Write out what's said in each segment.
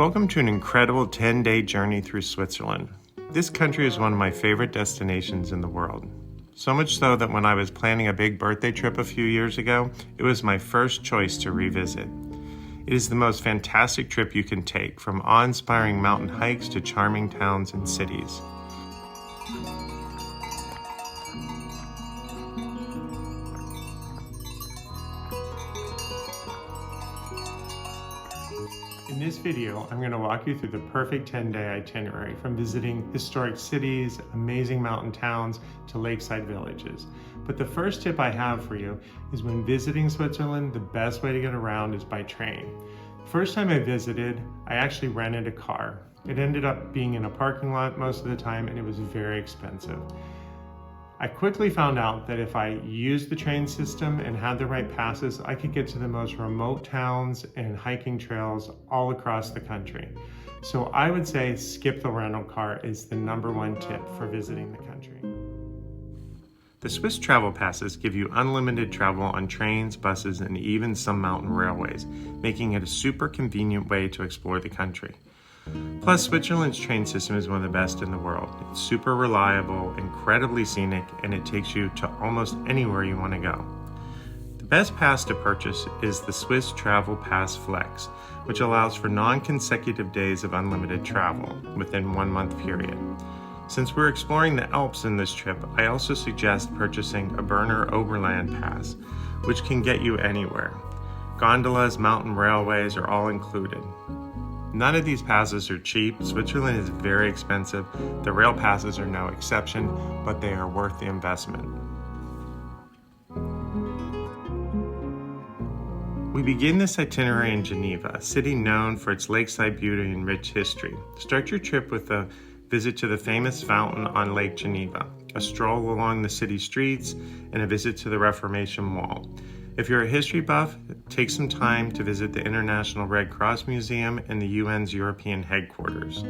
Welcome to an incredible 10-day journey through Switzerland. This country is one of my favorite destinations in the world. So much so that when I was planning a big birthday trip a few years ago, it was my first choice to revisit. It is the most fantastic trip you can take, from awe-inspiring mountain hikes to charming towns and cities. In this video, I'm going to walk you through the perfect 10-day itinerary, from visiting historic cities, amazing mountain towns, to lakeside villages. But the first tip I have for you is, when visiting Switzerland, the best way to get around is by train. The first time I visited, I actually rented a car. It ended up being in a parking lot most of the time, and it was very expensive. I quickly found out that if I used the train system and had the right passes, I could get to the most remote towns and hiking trails all across the country. So I would say skip the rental car is the #1 tip for visiting the country. The Swiss travel passes give you unlimited travel on trains, buses, and even some mountain railways, making it a super convenient way to explore the country. Plus, Switzerland's train system is one of the best in the world. It's super reliable, incredibly scenic, and it takes you to almost anywhere you want to go. The best pass to purchase is the Swiss Travel Pass Flex, which allows for non-consecutive days of unlimited travel within 1 month period. Since we're exploring the Alps in this trip, I also suggest purchasing a Berner Oberland Pass, which can get you anywhere. Gondolas, mountain railways are all included. None of these passes are cheap. Switzerland is very expensive. The rail passes are no exception, but they are worth the investment. We begin this itinerary in Geneva, a city known for its lakeside beauty and rich history. Start your trip with a visit to the famous fountain on Lake Geneva, a stroll along the city streets, and a visit to the Reformation Wall. If you're a history buff, take some time to visit the International Red Cross Museum and the UN's European headquarters.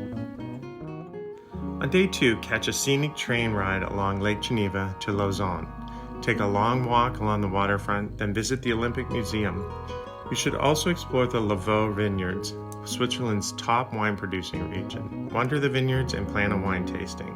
On day 2, catch a scenic train ride along Lake Geneva to Lausanne. Take a long walk along the waterfront, then visit the Olympic Museum. You should also explore the Lavaux Vineyards, Switzerland's top wine-producing region. Wander the vineyards and plan a wine tasting.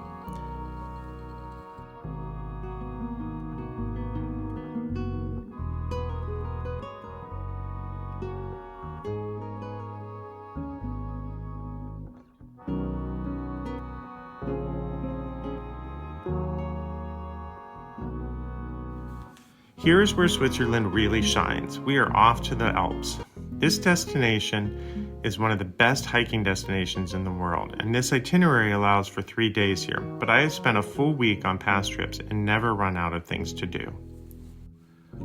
Here's where Switzerland really shines. We are off to the Alps. This destination is one of the best hiking destinations in the world, and this itinerary allows for 3 days here, but I have spent a full week on past trips and never run out of things to do.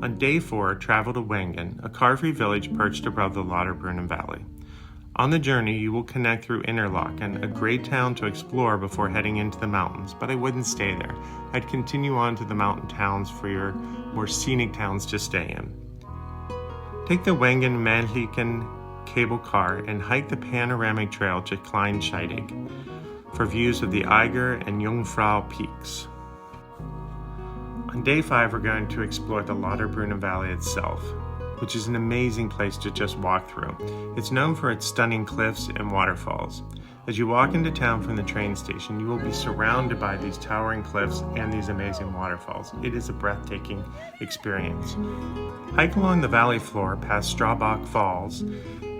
On day 4, travel to Wengen, a car-free village perched above the Lauterbrunnen Valley. On the journey, you will connect through Interlaken, a great town to explore before heading into the mountains, but I wouldn't stay there. I'd continue on to the mountain towns for your more scenic towns to stay in. Take the Wengen-Mannlichen cable car and hike the panoramic trail to Kleinscheidegg for views of the Eiger and Jungfrau peaks. On day 5, we're going to explore the Lauterbrunnen Valley itself, which is an amazing place to just walk through. It's known for its stunning cliffs and waterfalls. As you walk into town from the train station, you will be surrounded by these towering cliffs and these amazing waterfalls. It is a breathtaking experience. Hike along the valley floor past Strabach Falls,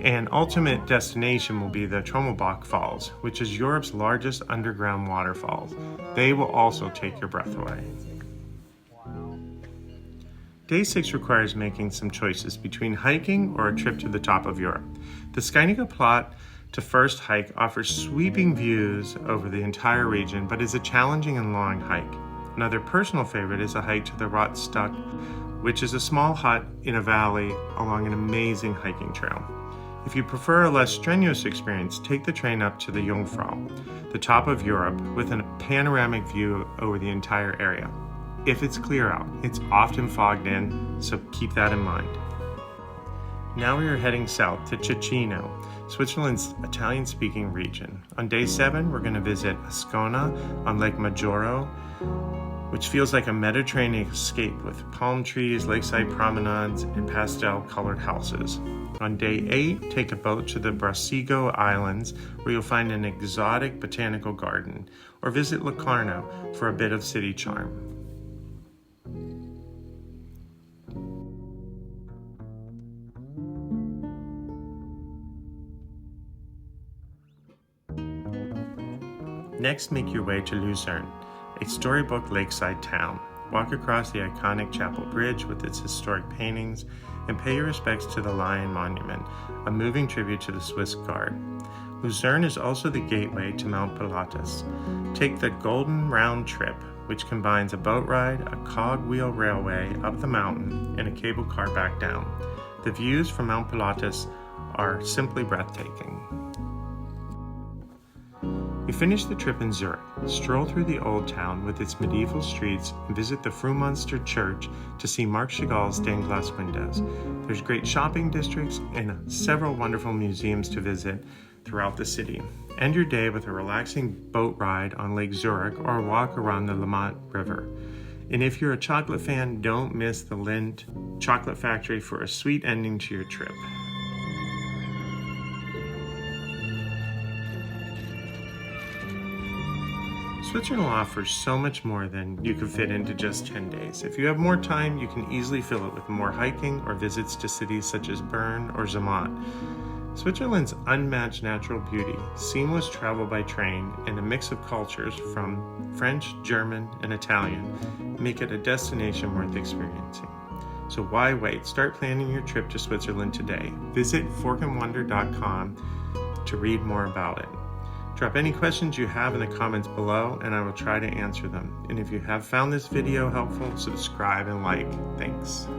and ultimate destination will be the Trommelbach Falls, which is Europe's largest underground waterfalls. They will also take your breath away. Day 6 requires making some choices between hiking or a trip to the top of Europe. The Skynige Plot to first hike offers sweeping views over the entire region, but is a challenging and long hike. Another personal favorite is a hike to the Rotstuck, which is a small hut in a valley along an amazing hiking trail. If you prefer a less strenuous experience, take the train up to the Jungfrau, the top of Europe, with a panoramic view over the entire area. If it's clear out, it's often fogged in, so keep that in mind. Now we are heading south to Ticino, Switzerland's Italian-speaking region. On day 7, we're going to visit Ascona on Lake Maggiore, which feels like a Mediterranean escape with palm trees, lakeside promenades, and pastel-colored houses. On day 8, take a boat to the Bracigo Islands, where you'll find an exotic botanical garden, or visit Lucerne for a bit of city charm. Next, make your way to Lucerne, a storybook lakeside town. Walk across the iconic Chapel Bridge with its historic paintings and pay your respects to the Lion Monument, a moving tribute to the Swiss Guard. Lucerne is also the gateway to Mount Pilatus. Take the Golden Round Trip, which combines a boat ride, a cogwheel railway up the mountain, and a cable car back down. The views from Mount Pilatus are simply breathtaking. You finish the trip in Zurich, stroll through the old town with its medieval streets, and visit the Frühmünster Church to see Marc Chagall's stained glass windows. There's great shopping districts and several wonderful museums to visit throughout the city. End your day with a relaxing boat ride on Lake Zurich or a walk around the Limmat River. And if you're a chocolate fan, don't miss the Lindt Chocolate Factory for a sweet ending to your trip. Switzerland offers so much more than you can fit into just 10 days. If you have more time, you can easily fill it with more hiking or visits to cities such as Bern or Zermatt. Switzerland's unmatched natural beauty, seamless travel by train, and a mix of cultures from French, German, and Italian make it a destination worth experiencing. So why wait? Start planning your trip to Switzerland today. Visit forkandwonder.com to read more about it. Drop any questions you have in the comments below and I will try to answer them. And if you have found this video helpful, subscribe and like. Thanks.